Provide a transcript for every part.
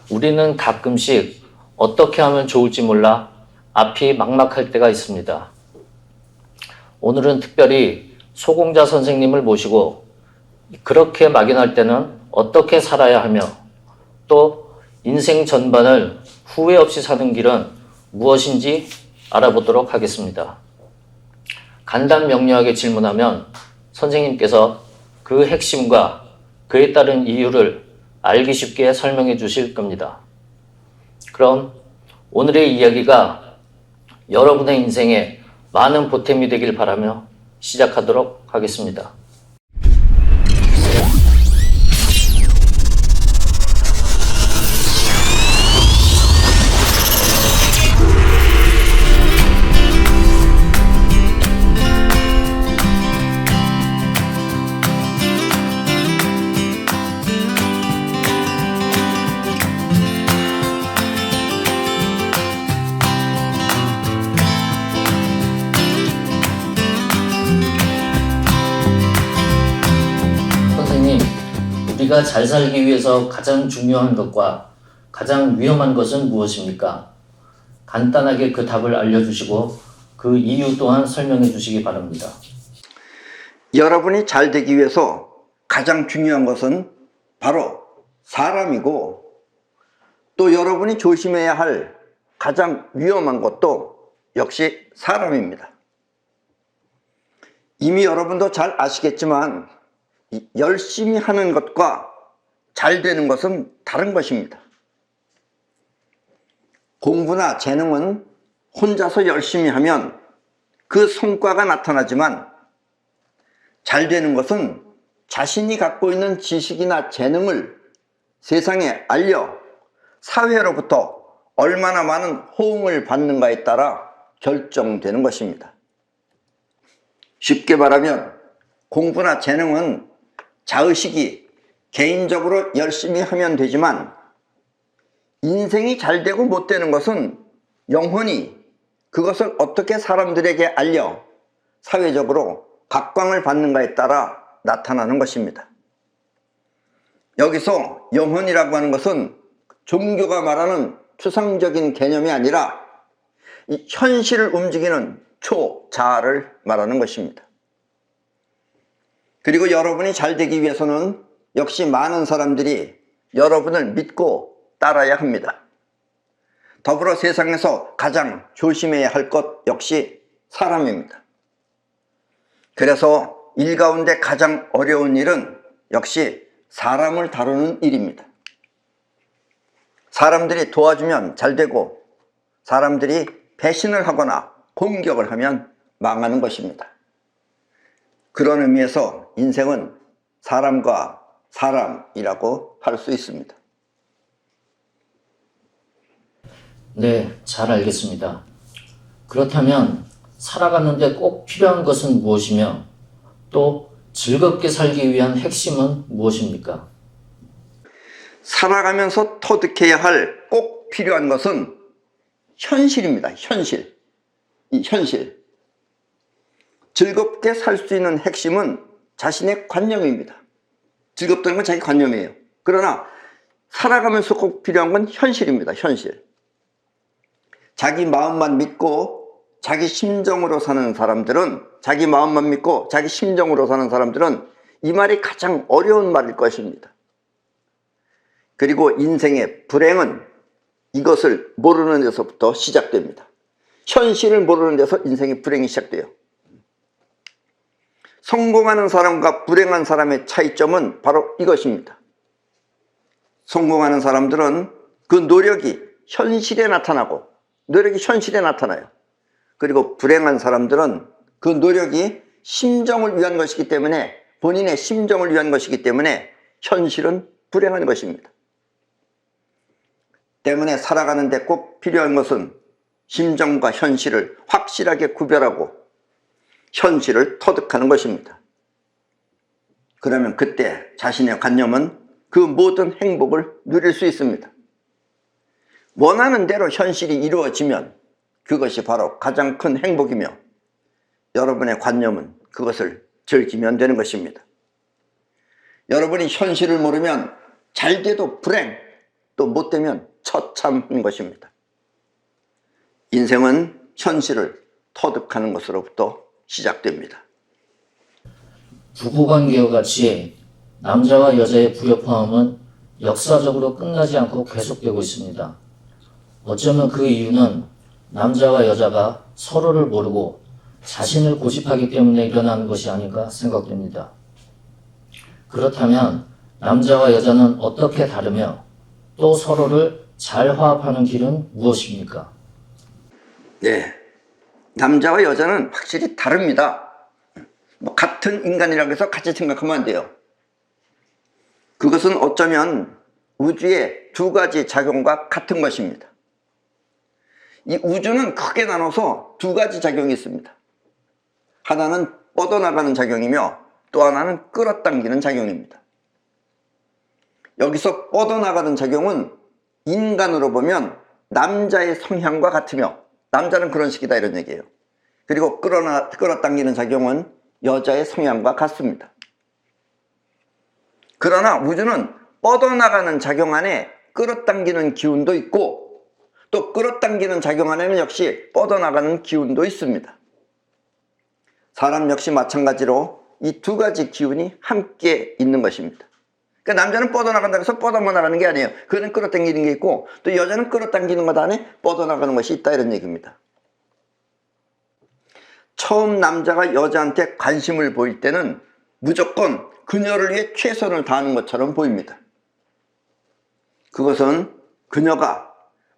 우리는 가끔씩 어떻게 하면 좋을지 몰라 앞이 막막할 때가 있습니다. 오늘은 특별히 소공자 선생님을 모시고 그렇게 막연할 때는 어떻게 살아야 하며 또 인생 전반을 후회 없이 사는 길은 무엇인지 알아보도록 하겠습니다. 간단 명료하게 질문하면 선생님께서 그 핵심과 그에 따른 이유를 알기 쉽게 설명해 주실 겁니다. 그럼 오늘의 이야기가 여러분의 인생에 많은 보탬이 되길 바라며 시작하도록 하겠습니다. 선생님, 우리가 잘 살기 위해서 가장 중요한 것과 가장 위험한 것은 무엇입니까? 간단하게 그 답을 알려주시고 그 이유 또한 설명해 주시기 바랍니다. 여러분이 잘 되기 위해서 가장 중요한 것은 바로 사람이고, 또 여러분이 조심해야 할 가장 위험한 것도 역시 사람입니다. 이미 여러분도 잘 아시겠지만 열심히 하는 것과 잘 되는 것은 다른 것입니다. 공부나 재능은 혼자서 열심히 하면 그 성과가 나타나지만, 잘 되는 것은 자신이 갖고 있는 지식이나 재능을 세상에 알려 사회로부터 얼마나 많은 호응을 받는가에 따라 결정되는 것입니다. 쉽게 말하면 공부나 재능은 자의식이 개인적으로 열심히 하면 되지만, 인생이 잘 되고 못 되는 것은 영혼이 그것을 어떻게 사람들에게 알려 사회적으로 각광을 받는가에 따라 나타나는 것입니다. 여기서 영혼이라고 하는 것은 종교가 말하는 추상적인 개념이 아니라 이 현실을 움직이는 초자아를 말하는 것입니다. 그리고 여러분이 잘 되기 위해서는 역시 많은 사람들이 여러분을 믿고 따라야 합니다. 더불어 세상에서 가장 조심해야 할 것 역시 사람입니다. 그래서 일 가운데 가장 어려운 일은 역시 사람을 다루는 일입니다. 사람들이 도와주면 잘 되고, 사람들이 배신을 하거나 공격을 하면 망하는 것입니다. 그런 의미에서 인생은 사람과 사람이라고 할 수 있습니다. 네, 잘 알겠습니다. 그렇다면 살아가는데 꼭 필요한 것은 무엇이며 또 즐겁게 살기 위한 핵심은 무엇입니까? 살아가면서 터득해야 할 꼭 필요한 것은 현실입니다. 현실. 이 현실. 즐겁게 살 수 있는 핵심은 자신의 관념입니다. 즐겁다는 건 자기 관념이에요. 그러나 살아가면서 꼭 필요한 건 현실입니다. 현실. 자기 마음만 믿고 자기 심정으로 사는 사람들은, 자기 마음만 믿고 자기 심정으로 사는 사람들은 이 말이 가장 어려운 말일 것입니다. 그리고 인생의 불행은 이것을 모르는 데서부터 시작됩니다. 현실을 모르는 데서 인생의 불행이 시작돼요. 성공하는 사람과 불행한 사람의 차이점은 바로 이것입니다. 성공하는 사람들은 그 노력이 현실에 나타나고, 노력이 현실에 나타나요. 그리고 불행한 사람들은 그 노력이 심정을 위한 것이기 때문에, 본인의 심정을 위한 것이기 때문에 현실은 불행한 것입니다. 때문에 살아가는데 꼭 필요한 것은 심정과 현실을 확실하게 구별하고 현실을 터득하는 것입니다. 그러면 그때 자신의 관념은 그 모든 행복을 누릴 수 있습니다. 원하는 대로 현실이 이루어지면 그것이 바로 가장 큰 행복이며, 여러분의 관념은 그것을 즐기면 되는 것입니다. 여러분이 현실을 모르면 잘 돼도 불행, 또 못되면 처참한 것입니다. 인생은 현실을 터득하는 것으로부터 시작됩니다. 부부관계와 같이 남자와 여자의 불협화음은 역사적으로 끝나지 않고 계속되고 있습니다. 어쩌면 그 이유는 남자와 여자가 서로를 모르고 자신을 고집하기 때문에 일어나는 것이 아닌가 생각됩니다. 그렇다면 남자와 여자는 어떻게 다르며 또 서로를 잘 화합하는 길은 무엇입니까? 네, 남자와 여자는 확실히 다릅니다. 같은 인간이라고 해서 같이 생각하면 안 돼요. 그것은 어쩌면 우주의 두 가지 작용과 같은 것입니다. 이 우주는 크게 나눠서 두 가지 작용이 있습니다. 하나는 뻗어나가는 작용이며 또 하나는 끌어당기는 작용입니다. 여기서 뻗어나가는 작용은 인간으로 보면 남자의 성향과 같으며 남자는 그런 식이다 이런 얘기예요. 그리고 끌어당기는 작용은 여자의 성향과 같습니다. 그러나 우주는 뻗어나가는 작용 안에 끌어당기는 기운도 있고 또 끌어당기는 작용 안에는 역시 뻗어나가는 기운도 있습니다. 사람 역시 마찬가지로 이 두 가지 기운이 함께 있는 것입니다. 그러니까 남자는 뻗어나간다고 해서 뻗어나가는 게 아니에요. 그거는 끌어당기는 게 있고 또 여자는 끌어당기는 것 안에 뻗어나가는 것이 있다 이런 얘기입니다. 처음 남자가 여자한테 관심을 보일 때는 무조건 그녀를 위해 최선을 다하는 것처럼 보입니다. 그것은 그녀가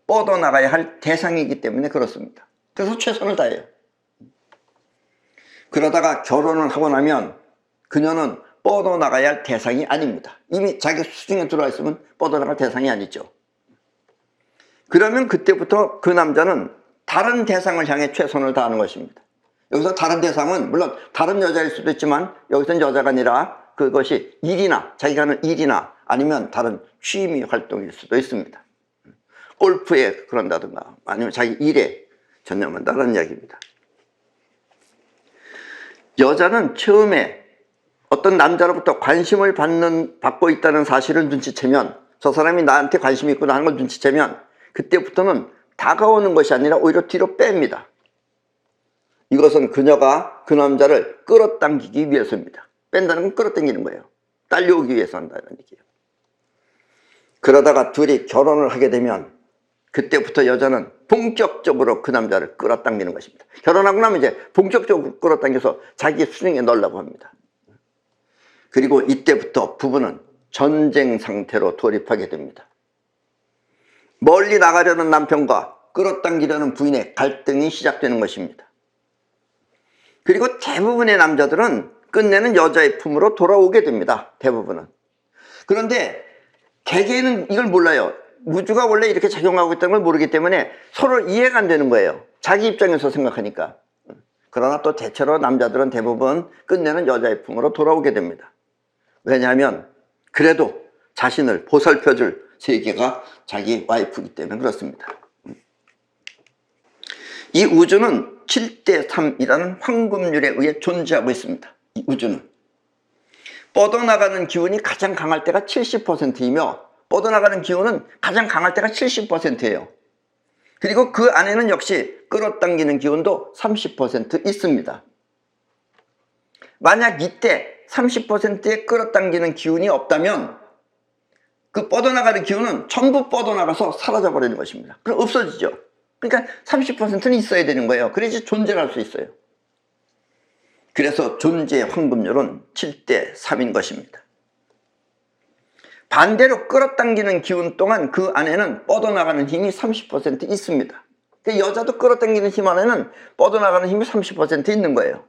뻗어나가야 할 대상이기 때문에 그렇습니다. 그래서 최선을 다해요. 그러다가 결혼을 하고 나면 그녀는 뻗어나가야 할 대상이 아닙니다. 이미 자기 수중에 들어와 있으면 뻗어나갈 대상이 아니죠. 그러면 그때부터 그 남자는 다른 대상을 향해 최선을 다하는 것입니다. 여기서 다른 대상은 물론 다른 여자일 수도 있지만 여기서는 여자가 아니라 그것이 일이나 자기가 하는 일이나 아니면 다른 취미 활동일 수도 있습니다. 골프에 그런다든가 아니면 자기 일에 전념한다는 이야기입니다. 여자는 처음에 어떤 남자로부터 관심을 받고 있다는 사실을 눈치채면 저 사람이 나한테 관심이 있구나 하는 걸 눈치채면 그때부터는 다가오는 것이 아니라 오히려 뒤로 뺍니다. 이것은 그녀가 그 남자를 끌어당기기 위해서입니다. 뺀다는 건 끌어당기는 거예요. 딸려오기 위해서 한다는 얘기예요. 그러다가 둘이 결혼을 하게 되면 그때부터 여자는 본격적으로 그 남자를 끌어당기는 것입니다. 결혼하고 나면 이제 본격적으로 끌어당겨서 자기 수중에 넣으려고 합니다. 그리고 이때부터 부부는 전쟁 상태로 돌입하게 됩니다. 멀리 나가려는 남편과 끌어당기려는 부인의 갈등이 시작되는 것입니다. 그리고 대부분의 남자들은 끝내는 여자의 품으로 돌아오게 됩니다. 대부분은. 그런데 개개인은 이걸 몰라요. 우주가 원래 이렇게 작용하고 있다는 걸 모르기 때문에 서로 이해가 안 되는 거예요. 자기 입장에서 생각하니까. 그러나 또 대체로 남자들은 대부분 끝내는 여자의 품으로 돌아오게 됩니다. 왜냐하면 그래도 자신을 보살펴줄 세계가 자기 와이프이기 때문에 그렇습니다. 이 우주는 7대3이라는 황금률에 의해 존재하고 있습니다. 이 우주는 뻗어나가는 기운이 가장 강할 때가 70%이며 뻗어나가는 기운은 가장 강할 때가 70%예요. 그리고 그 안에는 역시 끌어당기는 기운도 30% 있습니다. 만약 이때 30%의 끌어당기는 기운이 없다면 그 뻗어나가는 기운은 전부 뻗어나가서 사라져버리는 것입니다. 그럼 없어지죠. 그러니까 30%는 있어야 되는 거예요. 그래야지 존재를 할 수 있어요. 그래서 존재의 황금률은 7대3인 것입니다. 반대로 끌어당기는 기운 동안 그 안에는 뻗어나가는 힘이 30% 있습니다. 그러니까 여자도 끌어당기는 힘 안에는 뻗어나가는 힘이 30% 있는 거예요.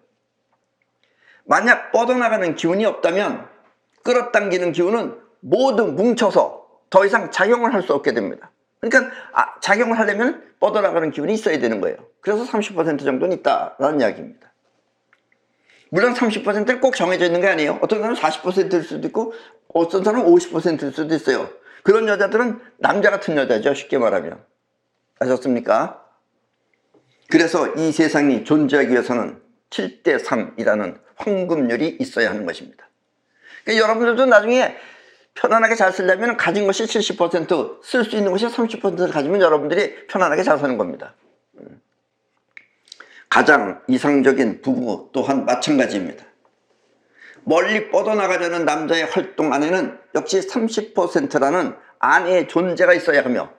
만약 뻗어나가는 기운이 없다면 끌어당기는 기운은 모두 뭉쳐서 더 이상 작용을 할 수 없게 됩니다. 그러니까 작용을 하려면 뻗어나가는 기운이 있어야 되는 거예요. 그래서 30% 정도는 있다라는 이야기입니다. 물론 30%는 꼭 정해져 있는 게 아니에요. 어떤 사람은 40%일 수도 있고 어떤 사람은 50%일 수도 있어요. 그런 여자들은 남자 같은 여자죠. 쉽게 말하면. 아셨습니까? 그래서 이 세상이 존재하기 위해서는 7대3이라는 황금률이 있어야 하는 것입니다. 그러니까 여러분들도 나중에 편안하게 잘 쓰려면 가진 것이 70%, 쓸 수 있는 것이 30%를 가지면 여러분들이 편안하게 잘 사는 겁니다. 가장 이상적인 부부 또한 마찬가지입니다. 멀리 뻗어나가려는 남자의 활동 안에는 역시 30%라는 아내의 존재가 있어야 하며,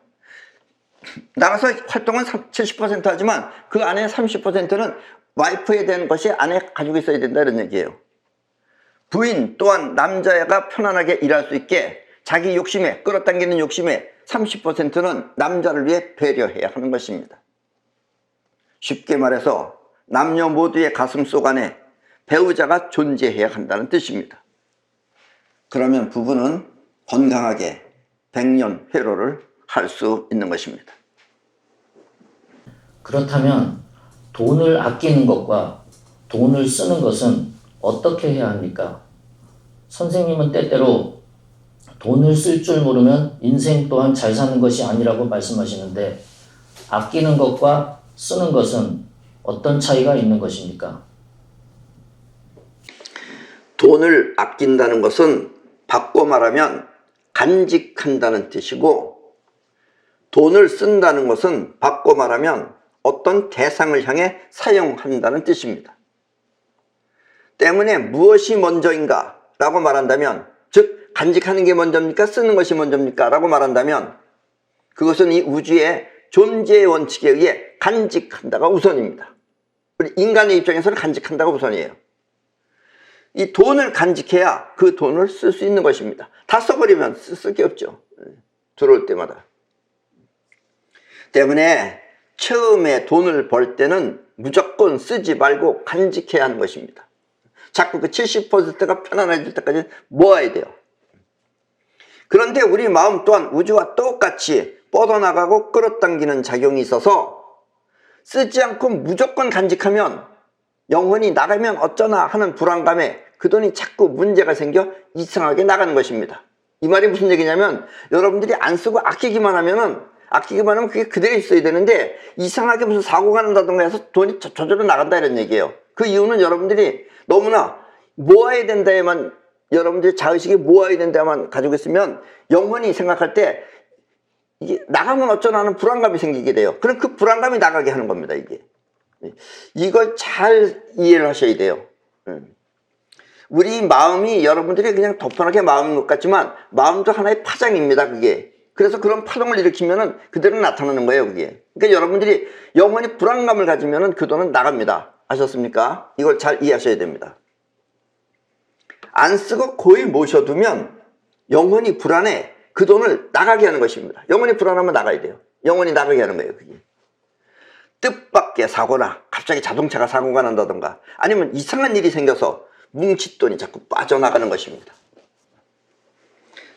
나가서 활동은 70% 하지만 그 안에 30%는 와이프에 대한 것이 아내가 가지고 있어야 된다, 이런 얘기예요. 부인 또한 남자가 편안하게 일할 수 있게 자기 욕심에, 끌어당기는 욕심에 30%는 남자를 위해 배려해야 하는 것입니다. 쉽게 말해서 남녀 모두의 가슴속 안에 배우자가 존재해야 한다는 뜻입니다. 그러면 부부는 건강하게 백년회로를 할 수 있는 것입니다. 그렇다면 돈을 아끼는 것과 돈을 쓰는 것은 어떻게 해야 합니까? 선생님은 때때로 돈을 쓸 줄 모르면 인생 또한 잘 사는 것이 아니라고 말씀하시는데, 아끼는 것과 쓰는 것은 어떤 차이가 있는 것입니까? 돈을 아낀다는 것은 바꿔 말하면 간직한다는 뜻이고, 돈을 쓴다는 것은 바꿔 말하면 어떤 대상을 향해 사용한다는 뜻입니다. 때문에 무엇이 먼저인가 라고 말한다면, 즉 간직하는 게 먼저입니까? 쓰는 것이 먼저입니까? 라고 말한다면 그것은 이 우주의 존재의 원칙에 의해 간직한다가 우선입니다. 우리 인간의 입장에서는 간직한다가 우선이에요. 이 돈을 간직해야 그 돈을 쓸 수 있는 것입니다. 다 써버리면 쓸 게 없죠. 들어올 때마다. 때문에 처음에 돈을 벌 때는 무조건 쓰지 말고 간직해야 하는 것입니다. 자꾸 그 70%가 편안해질 때까지 모아야 돼요. 그런데 우리 마음 또한 우주와 똑같이 뻗어나가고 끌어당기는 작용이 있어서 쓰지 않고 무조건 간직하면 영혼이 나가면 어쩌나 하는 불안감에 그 돈이 자꾸 문제가 생겨 이상하게 나가는 것입니다. 이 말이 무슨 얘기냐면, 여러분들이 안 쓰고 아끼기만 하면 그게 그대로 있어야 되는데 이상하게 무슨 사고가 난다던가 해서 돈이 저절로 나간다, 이런 얘기예요. 그 이유는 여러분들이 너무나 모아야 된다에만, 여러분들이 자의식이 모아야 된다만 가지고 있으면 영혼이 생각할 때 이게 나가면 어쩌나 하는 불안감이 생기게 돼요. 그럼 그 불안감이 나가게 하는 겁니다, 이게. 이걸 잘 이해를 하셔야 돼요. 우리 마음이, 여러분들이 그냥 덮어나게 마음인 것 같지만 마음도 하나의 파장입니다, 그게. 그래서 그런 파동을 일으키면은 그대로 나타나는 거예요, 그게. 그러니까 여러분들이 영원히 불안감을 가지면은 그 돈은 나갑니다. 아셨습니까? 이걸 잘 이해하셔야 됩니다. 안 쓰고 고이 모셔두면 영원히 불안해 그 돈을 나가게 하는 것입니다. 영원히 불안하면 나가야 돼요. 영원히 나가게 하는 거예요, 그게. 뜻밖의 사고나 갑자기 자동차가 사고가 난다던가 아니면 이상한 일이 생겨서 뭉칫돈이 자꾸 빠져나가는 것입니다.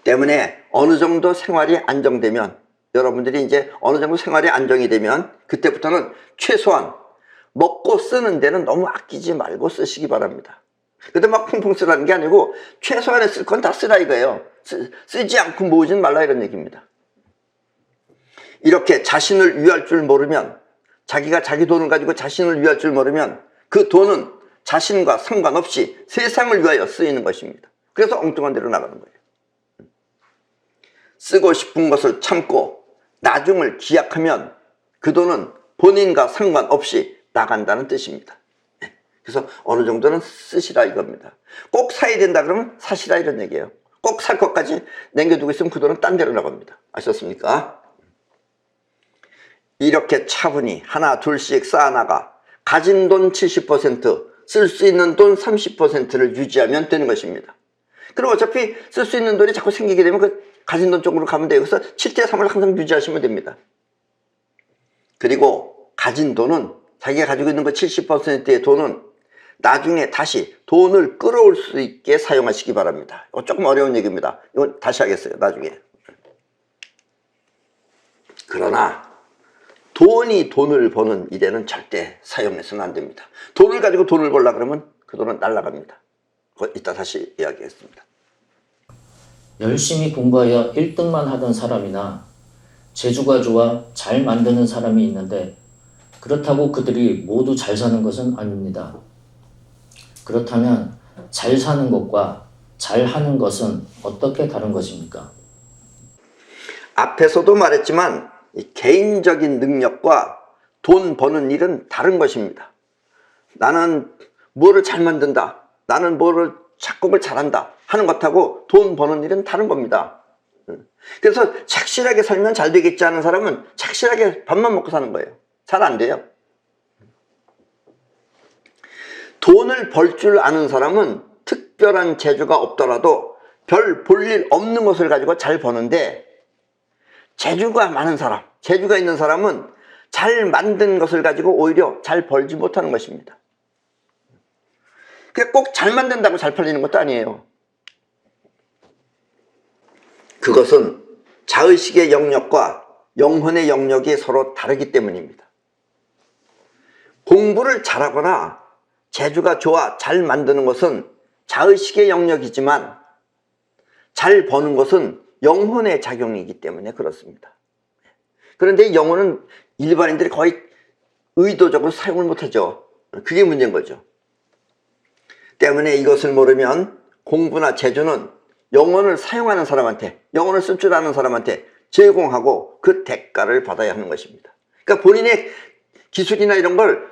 때문에 어느 정도 생활이 안정되면, 여러분들이 이제 어느 정도 생활이 안정이 되면 그때부터는 최소한 먹고 쓰는 데는 너무 아끼지 말고 쓰시기 바랍니다. 근데 막 펑펑 쓰라는 게 아니고 최소한의 쓸 건 다 쓰라 이거예요. 쓰지 않고 모으진 말라, 이런 얘기입니다. 이렇게 자신을 위할 줄 모르면, 자기가 자기 돈을 가지고 자신을 위할 줄 모르면 그 돈은 자신과 상관없이 세상을 위하여 쓰이는 것입니다. 그래서 엉뚱한 데로 나가는 거예요. 쓰고 싶은 것을 참고 나중을 기약하면 그 돈은 본인과 상관없이 나간다는 뜻입니다. 그래서 어느 정도는 쓰시라 이겁니다. 꼭 사야 된다 그러면 사시라, 이런 얘기예요. 꼭 살 것까지 남겨두고 있으면 그 돈은 딴 데로 나갑니다. 아셨습니까? 이렇게 차분히 하나 둘씩 쌓아나가 가진 돈 70%, 쓸 수 있는 돈 30%를 유지하면 되는 것입니다. 그럼 어차피 쓸 수 있는 돈이 자꾸 생기게 되면 그 가진 돈 쪽으로 가면 돼요. 그래서 7대3을 항상 유지하시면 됩니다. 그리고 가진 돈은, 자기가 가지고 있는 그 70%의 돈은 나중에 다시 돈을 끌어올 수 있게 사용하시기 바랍니다. 이거 조금 어려운 얘기입니다. 이건 다시 하겠어요, 나중에. 그러나 돈이 돈을 버는 일에는 절대 사용해서는 안 됩니다. 돈을 가지고 돈을 벌려고 그러면 그 돈은 날아갑니다. 그거 이따 다시 이야기하겠습니다. 열심히 공부하여 1등만 하던 사람이나 재주가 좋아 잘 만드는 사람이 있는데 그렇다고 그들이 모두 잘 사는 것은 아닙니다. 그렇다면 잘 사는 것과 잘하는 것은 어떻게 다른 것입니까? 앞에서도 말했지만 이 개인적인 능력과 돈 버는 일은 다른 것입니다. 나는 뭐를 잘 만든다, 나는 뭐를 작곡을 잘한다 하는 것하고 돈 버는 일은 다른 겁니다. 그래서 착실하게 살면 잘 되겠지 하는 사람은 착실하게 밥만 먹고 사는 거예요. 잘 안 돼요. 돈을 벌 줄 아는 사람은 특별한 재주가 없더라도 별 볼 일 없는 것을 가지고 잘 버는데, 재주가 많은 사람, 재주가 있는 사람은 잘 만든 것을 가지고 오히려 잘 벌지 못하는 것입니다. 그게 꼭 잘 만든다고 잘 팔리는 것도 아니에요. 그것은 자의식의 영역과 영혼의 영역이 서로 다르기 때문입니다. 공부를 잘하거나 재주가 좋아 잘 만드는 것은 자의식의 영역이지만 잘 버는 것은 영혼의 작용이기 때문에 그렇습니다. 그런데 영혼은 일반인들이 거의 의도적으로 사용을 못하죠. 그게 문제인 거죠. 때문에 이것을 모르면 공부나 재주는 영혼을 사용하는 사람한테, 영혼을 쓸 줄 아는 사람한테 제공하고 그 대가를 받아야 하는 것입니다. 그러니까 본인의 기술이나 이런 걸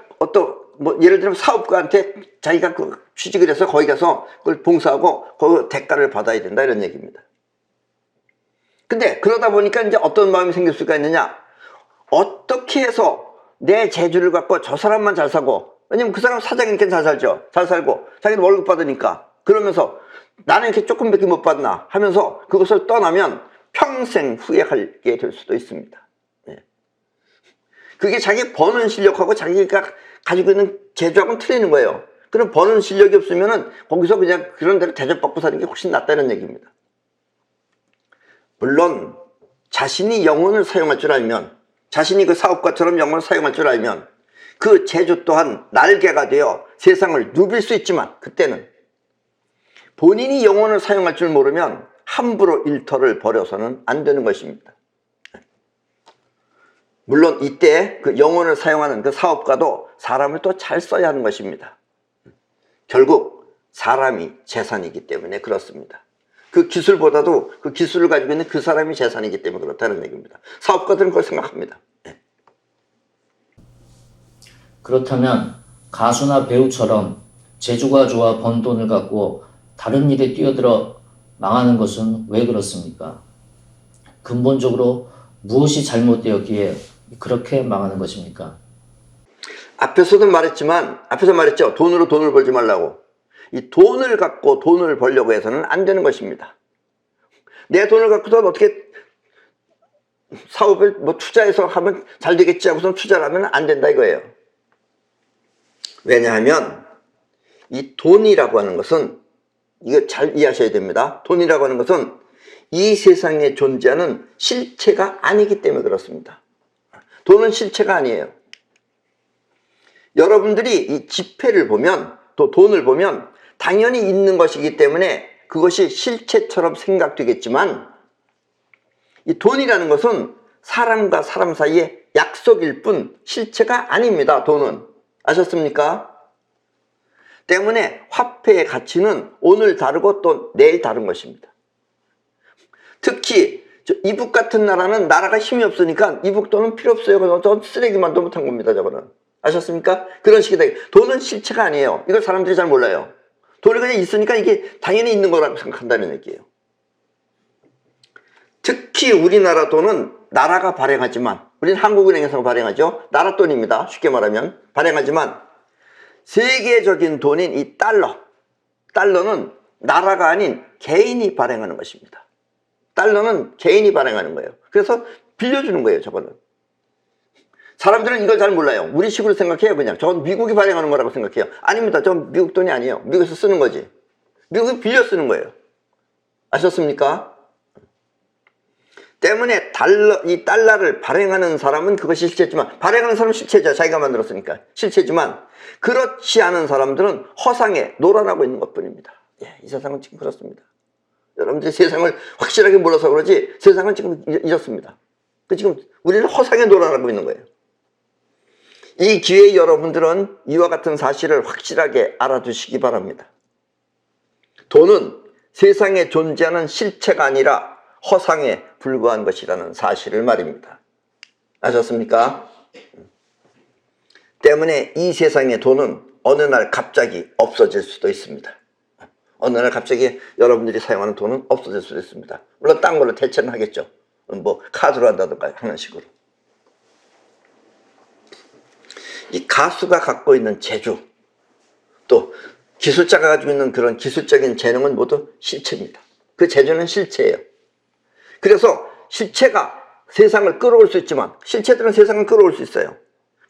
예를 들면 사업가한테 자기가 취직을 해서 거기 가서 그걸 봉사하고 그 대가를 받아야 된다, 이런 얘기입니다. 근데 그러다 보니까 이제 어떤 마음이 생길 수가 있느냐? 어떻게 해서 내 재주를 갖고 저 사람만 잘 사고, 왜냐면 그 사람 사장이니까 잘 살죠. 잘 살고 자기는 월급 받으니까. 그러면서 나는 이렇게 조금밖에 못 받나 하면서 그것을 떠나면 평생 후회하게 될 수도 있습니다. 그게 자기 버는 실력하고 자기가 가지고 있는 재주하고는 틀리는 거예요. 그럼 버는 실력이 없으면은 거기서 그냥 그런 대로 대접받고 사는 게 훨씬 낫다는 얘기입니다. 물론 자신이 영혼을 사용할 줄 알면, 자신이 그 사업가처럼 영혼을 사용할 줄 알면 그 재주 또한 날개가 되어 세상을 누빌 수 있지만, 그때는 본인이 영혼을 사용할 줄 모르면 함부로 일터를 벌여서는 안 되는 것입니다. 물론 이때 그 영혼을 사용하는 그 사업가도 사람을 또 잘 써야 하는 것입니다. 결국 사람이 재산이기 때문에 그렇습니다. 그 기술보다도 그 기술을 가지고 있는 그 사람이 재산이기 때문에 그렇다는 얘기입니다. 사업가들은 그걸 생각합니다. 그렇다면 가수나 배우처럼 재주가 좋아 번 돈을 갖고 다른 일에 뛰어들어 망하는 것은 왜 그렇습니까? 근본적으로 무엇이 잘못되었기에 그렇게 망하는 것입니까? 앞에서 말했죠. 돈으로 돈을 벌지 말라고. 이 돈을 갖고 돈을 벌려고 해서는 안 되는 것입니다. 내 돈을 갖고도 어떻게 사업을 투자해서 하면 잘 되겠지 하고서 투자를 하면 안 된다 이거예요. 왜냐하면 이 돈이라고 하는 것은, 이거 잘 이해하셔야 됩니다. 돈이라고 하는 것은 이 세상에 존재하는 실체가 아니기 때문에 그렇습니다. 돈은 실체가 아니에요. 여러분들이 이 지폐를 보면, 또 돈을 보면 당연히 있는 것이기 때문에 그것이 실체처럼 생각되겠지만, 이 돈이라는 것은 사람과 사람 사이의 약속일 뿐 실체가 아닙니다. 돈은. 아셨습니까? 때문에 화폐의 가치는 오늘 다르고 또 내일 다른 것입니다. 특히 이북 같은 나라는 나라가 힘이 없으니까 이북 돈은 필요 없어요. 그래서 저 쓰레기만 도 못한 겁니다. 저거는. 아셨습니까? 그런 식이다. 돈은 실체가 아니에요. 이걸 사람들이 잘 몰라요. 돈이 그냥 있으니까 이게 당연히 있는 거라고 생각한다는 얘기예요. 특히 우리나라 돈은 나라가 발행하지만, 우리는 한국은행에서 발행하죠. 나라 돈입니다. 쉽게 말하면. 발행하지만 세계적인 돈인 이 달러는 나라가 아닌 개인이 발행하는 것입니다. 달러는 개인이 발행하는 거예요. 그래서 빌려주는 거예요. 저거는. 사람들은 이걸 잘 몰라요. 우리식으로 생각해요. 그냥 저건 미국이 발행하는 거라고 생각해요. 아닙니다. 저건 미국 돈이 아니에요. 미국에서 쓰는 거지. 미국이 빌려 쓰는 거예요. 아셨습니까? 때문에 이 달러를 발행하는 사람은 그것이 실체지만, 발행하는 사람은 실체죠. 자기가 만들었으니까 실체지만, 그렇지 않은 사람들은 허상에 놀아나고 있는 것뿐입니다. 이 세상은 지금 그렇습니다. 여러분들이 세상을 확실하게 몰라서 그러지 세상은 지금 이렇습니다. 지금 우리는 허상에 놀아나고 있는 거예요. 이 기회에 여러분들은 이와 같은 사실을 확실하게 알아두시기 바랍니다. 돈은 세상에 존재하는 실체가 아니라 허상에 불과한 것이라는 사실을 말입니다. 아셨습니까? 때문에 이 세상의 돈은 어느 날 갑자기 없어질 수도 있습니다. 어느 날 갑자기 여러분들이 사용하는 돈은 없어질 수도 있습니다. 물론 딴 걸로 대체는 하겠죠. 뭐 카드로 한다든가 하는 식으로. 이 가수가 갖고 있는 재주, 또 기술자가 가지고 있는 그런 기술적인 재능은 모두 실체입니다. 그 재주는 실체예요. 그래서 실체가 세상을 끌어올 수 있지만, 실체들은 세상을 끌어올 수 있어요.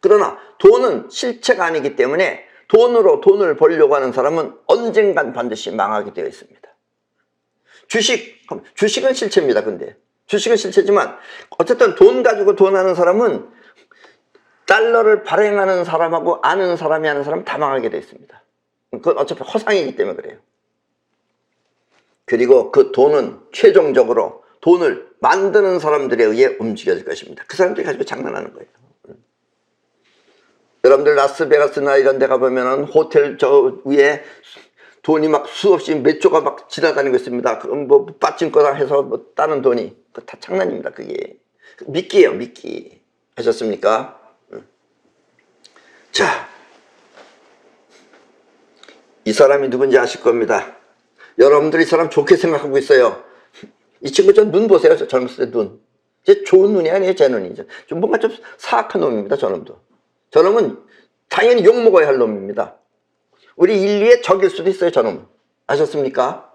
그러나 돈은 실체가 아니기 때문에 돈으로 돈을 벌려고 하는 사람은 언젠간 반드시 망하게 되어 있습니다. 주식은 실체입니다. 근데 주식은 실체지만 어쨌든 돈 가지고 돈 하는 사람은 달러를 발행하는 사람하고 아는 사람이 하는 사람은 다 망하게 되어 있습니다. 그건 어차피 허상이기 때문에 그래요. 그리고 그 돈은 최종적으로 돈을 만드는 사람들에 의해 움직여질 것입니다. 그 사람들이 가지고 장난하는 거예요. 여러분들 라스베가스나 이런 데 가보면은 호텔 저 위에 돈이 막 수없이 몇 조가 막 지나다니고 있습니다. 그럼 뭐 빠진거다 해서 뭐 따는 돈이, 그거 다 장난입니다. 그게 미끼예요, 미끼. 하셨습니까? 자, 이 사람이 누군지 아실 겁니다. 여러분들이 이 사람 좋게 생각하고 있어요. 이 친구 저 눈 보세요. 저 젊었을 때 눈. 이제 좋은 눈이 아니에요. 제 눈이죠. 좀 뭔가 좀 사악한 놈입니다. 저놈도. 저놈은 당연히 욕먹어야 할 놈입니다. 우리 인류의 적일 수도 있어요. 저놈은. 아셨습니까?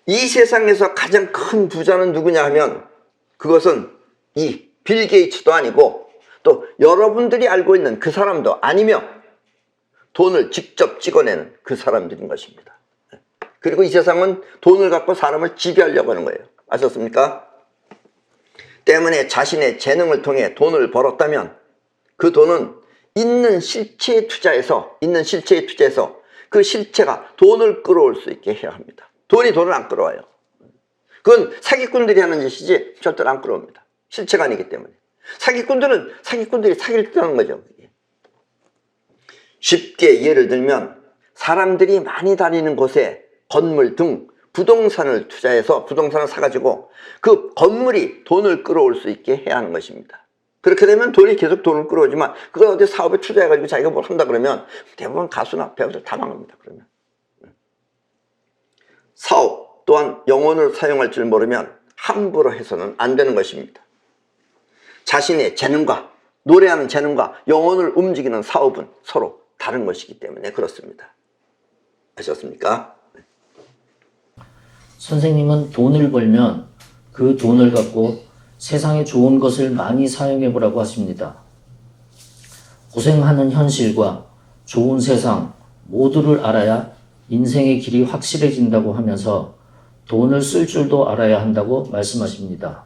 이 세상에서 가장 큰 부자는 누구냐 하면 그것은 이 빌 게이츠도 아니고 또 여러분들이 알고 있는 그 사람도 아니며 돈을 직접 찍어내는 그 사람들인 것입니다. 그리고 이 세상은 돈을 갖고 사람을 지배하려고 하는 거예요. 아셨습니까? 때문에 자신의 재능을 통해 돈을 벌었다면 그 돈은 있는 실체에 투자해서 그 실체가 돈을 끌어올 수 있게 해야 합니다. 돈이 돈을 안 끌어와요. 그건 사기꾼들이 하는 짓이지 절대로 안 끌어옵니다. 실체가 아니기 때문에. 사기꾼들이 사기를 뜻하는 거죠. 쉽게 예를 들면 사람들이 많이 다니는 곳에 건물 등 부동산을 투자해서 부동산을 사가지고 그 건물이 돈을 끌어올 수 있게 해야 하는 것입니다. 그렇게 되면 돈이 계속 돈을 끌어오지만 그걸 어디 사업에 투자해가지고 자기가 뭘 한다 그러면 대부분 가수나 배우들 다 망합니다. 그러면 사업 또한 영혼을 사용할 줄 모르면 함부로 해서는 안 되는 것입니다. 자신의 재능과 노래하는 재능과 영혼을 움직이는 사업은 서로 다른 것이기 때문에 그렇습니다. 아셨습니까? 선생님은 돈을 벌면 그 돈을 갖고 세상에 좋은 것을 많이 사용해 보라고 하십니다. 고생하는 현실과 좋은 세상 모두를 알아야 인생의 길이 확실해진다고 하면서 돈을 쓸 줄도 알아야 한다고 말씀하십니다.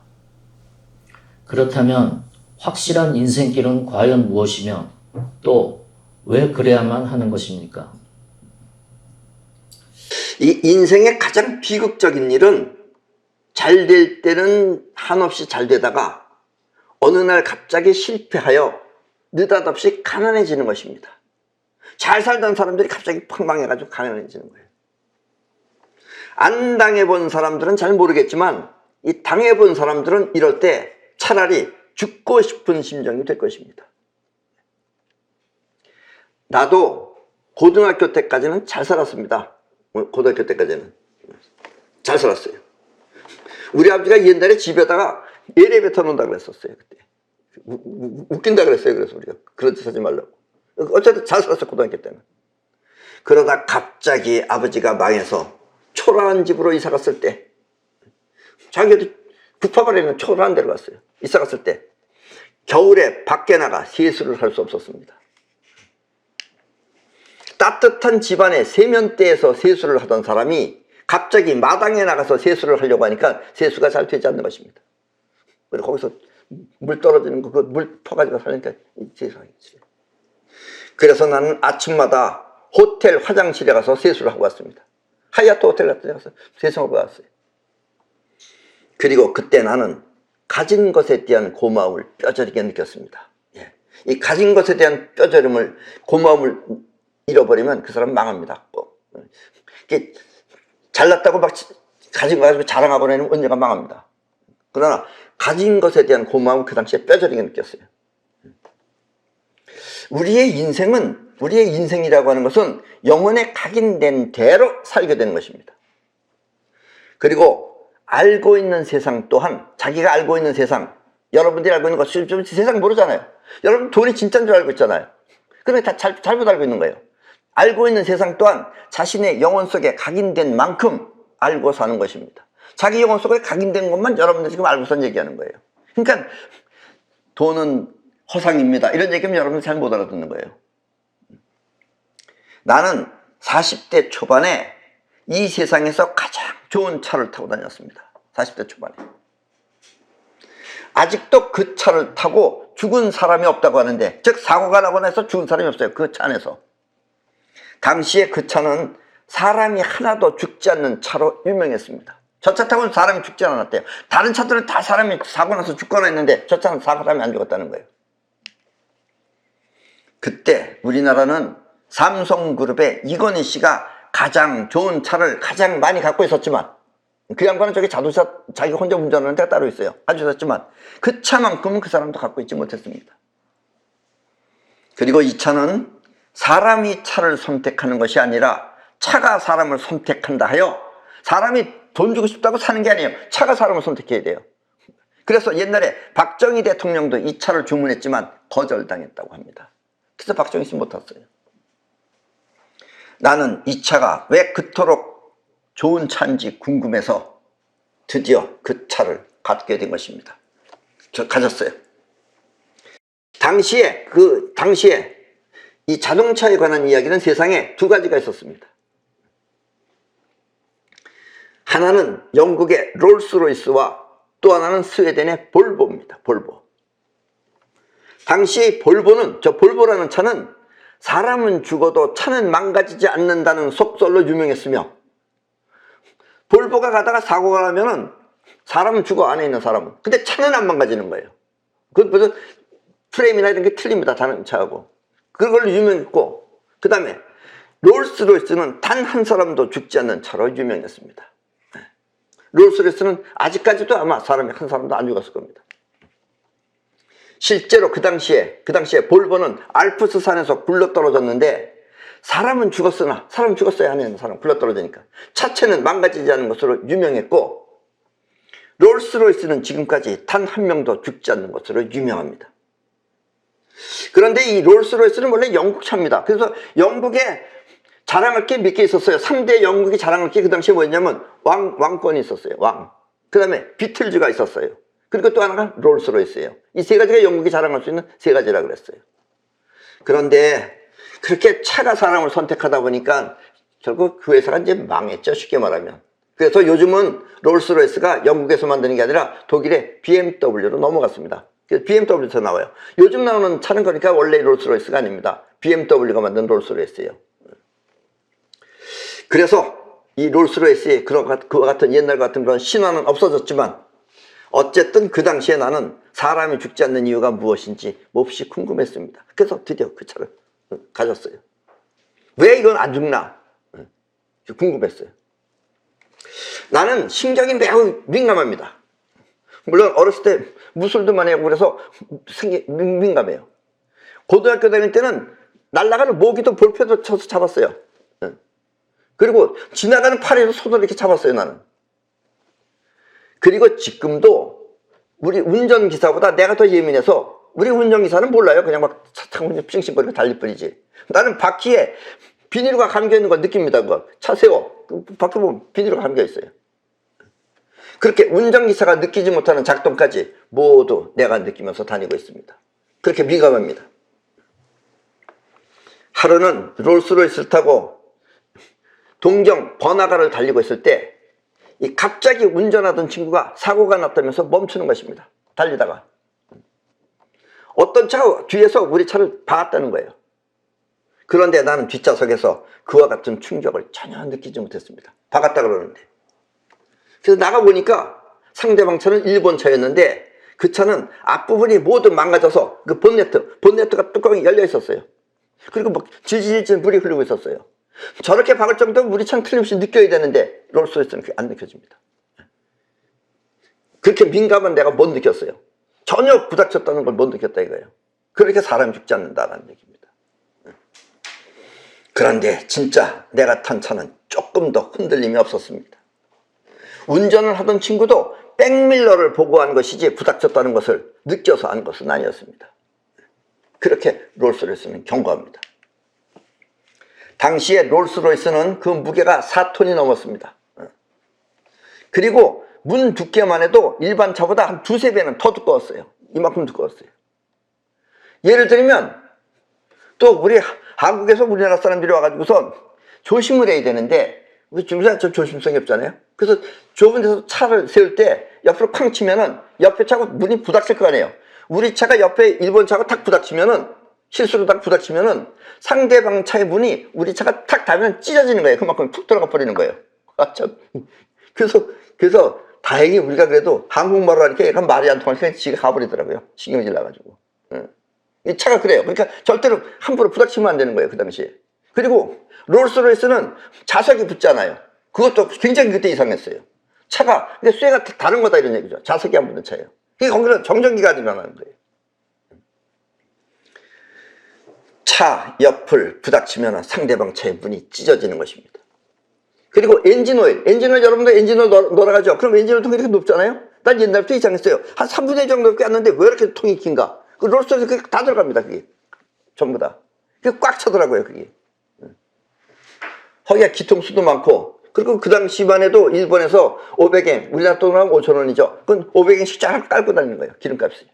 그렇다면 확실한 인생길은 과연 무엇이며 또 왜 그래야만 하는 것입니까? 이 인생의 가장 비극적인 일은 잘 될 때는 한없이 잘 되다가 어느 날 갑자기 실패하여 느닷없이 가난해지는 것입니다. 잘 살던 사람들이 갑자기 팡망해가지고 가난해지는 거예요. 안 당해본 사람들은 잘 모르겠지만 이 당해본 사람들은 이럴 때 차라리 죽고 싶은 심정이 될 것입니다. 나도 고등학교 때까지는 잘 살았습니다. 고등학교 때까지는 잘 살았어요. 우리 아버지가 옛날에 집에다가 엘리베이터 놓는다 그랬었어요. 그때 웃긴다 그랬어요. 그래서 우리가 그런 짓 하지 말라고. 어쨌든 잘 살았어요. 고등학교 때는. 그러다 갑자기 아버지가 망해서 초라한 집으로 이사 갔을 때 자기도 북파발에는 초라한 데로 갔어요. 이사 갔을 때 겨울에 밖에 나가 세수를 할 수 없었습니다. 따뜻한 집안의 세면대에서 세수를 하던 사람이 갑자기 마당에 나가서 세수를 하려고 하니까 세수가 잘 되지 않는 것입니다. 그리고 거기서 물 떨어지는 거, 그 물 퍼가지고 살니까 세상이지. 그래서 나는 아침마다 호텔 화장실에 가서 세수를 하고 왔습니다. 하얏트 호텔 같은 데 가서 세수하고 왔어요. 그리고 그때 나는 가진 것에 대한 고마움을 뼈저리게 느꼈습니다. 예. 이 가진 것에 대한 고마움을 잃어버리면 그 사람 망합니다. 잘났다고 막 가진 거 가지고 자랑하고 나면 언젠가 망합니다. 그러나 가진 것에 대한 고마움은 그 당시에 뼈저리게 느꼈어요. 우리의 인생이라고 하는 것은 영혼에 각인된 대로 살게 되는 것입니다. 그리고 알고 있는 세상 또한, 자기가 알고 있는 세상, 여러분들이 알고 있는 것, 세상 모르잖아요. 여러분 돈이 진짜인 줄 알고 있잖아요. 그러니까 다 잘못 알고 있는 거예요. 알고 있는 세상 또한 자신의 영혼 속에 각인된 만큼 알고 사는 것입니다. 자기 영혼 속에 각인된 것만 여러분들이 지금 알고선 얘기하는 거예요. 그러니까 돈은 허상입니다, 이런 얘기하면 여러분들 잘 못 알아듣는 거예요. 나는 40대 초반에 이 세상에서 가장 좋은 차를 타고 다녔습니다. 40대 초반에. 아직도 그 차를 타고 죽은 사람이 없다고 하는데, 즉 사고가 나고 나서 죽은 사람이 없어요, 그 차 안에서. 당시에 그 차는 사람이 하나도 죽지 않는 차로 유명했습니다. 저 차 타고는 사람이 죽지 않았대요. 다른 차들은 다 사람이 사고 나서 죽거나 했는데 저 차는 사람이 안 죽었다는 거예요. 그때 우리나라는 삼성그룹의 이건희 씨가 가장 좋은 차를 가장 많이 갖고 있었지만, 그 양반은 저기 자동차 자기가 혼자 운전하는 데가 따로 있어요. 아주 있었지만 그 차만큼은 그 사람도 갖고 있지 못했습니다. 그리고 이 차는 사람이 차를 선택하는 것이 아니라 차가 사람을 선택한다 하여, 사람이 돈 주고 싶다고 사는 게 아니에요. 차가 사람을 선택해야 돼요. 그래서 옛날에 박정희 대통령도 이 차를 주문했지만 거절당했다고 합니다. 그래서 박정희 씨 못 탔어요. 나는 이 차가 왜 그토록 좋은 차인지 궁금해서 드디어 그 차를 갖게 된 것입니다. 저 가졌어요. 당시에 이 자동차에 관한 이야기는 세상에 두 가지가 있었습니다. 하나는 영국의 롤스로이스와 또 하나는 스웨덴의 볼보입니다. 볼보. 당시 볼보라는 차는 사람은 죽어도 차는 망가지지 않는다는 속설로 유명했으며, 볼보가 가다가 사고가 나면은 사람은 죽어, 안에 있는 사람은. 근데 차는 안 망가지는 거예요. 그것보다 프레임이나 이런 게 틀립니다, 다른 차하고. 그걸로 유명했고, 그 다음에 롤스로이스는 단 한 사람도 죽지 않는 차로 유명했습니다. 롤스로이스는 아직까지도 아마 사람이 한 사람도 안 죽었을 겁니다. 실제로 그 당시에 볼보는 알프스 산에서 굴러떨어졌는데, 사람은 죽었어요, 안에 있는 사람 굴러떨어지니까. 차체는 망가지지 않는 것으로 유명했고, 롤스로이스는 지금까지 단 한 명도 죽지 않는 것으로 유명합니다. 그런데 이 롤스로이스는 원래 영국 차입니다. 그래서 영국에 자랑할 게 몇 개 있었어요. 3대 영국이 자랑할 게 그 당시에 뭐였냐면 왕권이 있었어요. 그 다음에 비틀즈가 있었어요. 그리고 또 하나가 롤스로이스예요. 이 세 가지가 영국이 자랑할 수 있는 세 가지라 그랬어요. 그런데 그렇게 차가 사람을 선택하다 보니까 결국 그 회사가 이제 망했죠, 쉽게 말하면. 그래서 요즘은 롤스로이스가 영국에서 만드는 게 아니라 독일의 BMW로 넘어갔습니다. 그래서 BMW에서 나와요. 요즘 나오는 차는 그러니까 원래 롤스로이스가 아닙니다. BMW가 만든 롤스로이스예요. 그래서 이 롤스로이스의 그와 같은 옛날 같은 그런 신화는 없어졌지만, 어쨌든 그 당시에 나는 사람이 죽지 않는 이유가 무엇인지 몹시 궁금했습니다. 그래서 드디어 그 차를 가졌어요. 왜 이건 안 죽나 궁금했어요. 나는 신경이 매우 민감합니다. 물론 어렸을 때 무술도 많이 하고 그래서 민감해요. 고등학교 다닐 때는 날아가는 모기도 볼펜으로 쳐서 잡았어요. 그리고 지나가는 파리도 손으로 이렇게 잡았어요, 나는. 그리고 지금도 우리 운전기사보다 내가 더 예민해서, 우리 운전기사는 몰라요. 그냥 막 차 타고 싱싱거리고 달릴 뿐이지. 나는 바퀴에 비닐과 감겨있는 걸 느낍니다. 그거 차 세워, 바퀴 보면 비닐과 감겨있어요. 그렇게 운전기사가 느끼지 못하는 작동까지 모두 내가 느끼면서 다니고 있습니다. 그렇게 민감합니다. 하루는 롤스로이스를 타고 동경 번화가를 달리고 있을 때, 이 갑자기 운전하던 친구가 사고가 났다면서 멈추는 것입니다. 달리다가 어떤 차가 뒤에서 우리 차를 박았다는 거예요. 그런데 나는 뒷좌석에서 그와 같은 충격을 전혀 느끼지 못했습니다. 박았다 그러는데. 그래서 나가보니까 상대방 차는 일본 차였는데, 그 차는 앞부분이 모두 망가져서 그 본네트가 뚜껑이 열려 있었어요. 그리고 막 질질질 물이 흐르고 있었어요. 저렇게 박을 정도면 우리 차는 틀림없이 느껴야 되는데 롤스로이스는 그게 안 느껴집니다. 그렇게 민감한 내가 못 느꼈어요. 전혀 부닥쳤다는 걸 못 느꼈다 이거예요. 그렇게 사람이 죽지 않는다라는 얘기입니다. 그런데 진짜 내가 탄 차는 조금 더 흔들림이 없었습니다. 운전을 하던 친구도 백밀러를 보고 한 것이지 부닥쳤다는 것을 느껴서 한 것은 아니었습니다. 그렇게 롤스로이스는 견고합니다. 당시에 롤스로이스는 그 무게가 4톤이 넘었습니다. 그리고 문 두께만 해도 일반 차보다 한 두세 배는 더 두꺼웠어요. 이만큼 두꺼웠어요. 예를 들면 또 우리 한국에서 우리나라 사람들이 와가지고서 조심을 해야 되는데 우리 중국사람 좀 조심성이 없잖아요. 그래서 좁은 데서 차를 세울 때 옆으로 쾅 치면은 옆에 차가 문이 부닥칠 거 아니에요. 우리 차가 옆에 일본 차가 탁 부닥치면은 실수로 딱 부닥치면은 상대방 차의 문이 우리 차가 탁 닿으면 찢어지는 거예요. 그만큼 툭 들어가 버리는 거예요. 아, 참. 그래서 다행히 우리가 그래도 한국말로 하니까 약간 말이 안 통하니까 지가 가버리더라고요. 신경질 나가지고. 이 차가 그래요. 그러니까 절대로 함부로 부닥치면 안 되는 거예요. 그 당시에. 그리고 롤스로이스는 자석이 붙잖아요. 그것도 굉장히 그때 이상했어요. 차가 근데 쇠가 다른 거다 이런 얘기죠. 자석이 안 붙는 차예요. 그게 거기는 정전기가 일어나는 거예요. 차 옆을 부닥치면 상대방 차의 문이 찢어지는 것입니다. 그리고 엔진오일 여러분들 엔진오일 넣어가죠. 그럼 엔진오일 통이 이렇게 높잖아요. 난 옛날부터 이상했어요. 한 3분의 1 정도 꼈는데 왜 이렇게 통이 긴가? 그 롤스로이스 그게 다 들어갑니다. 그게 전부 다. 그게 꽉 차더라고요. 그게. 거기가 기통수도 많고 그리고 그 당시만 해도 일본에서 500엔 우리나라 돈으로 하면 5,000원이죠. 그건 500엔씩 쫙 깔고 다니는 거예요. 기름값이.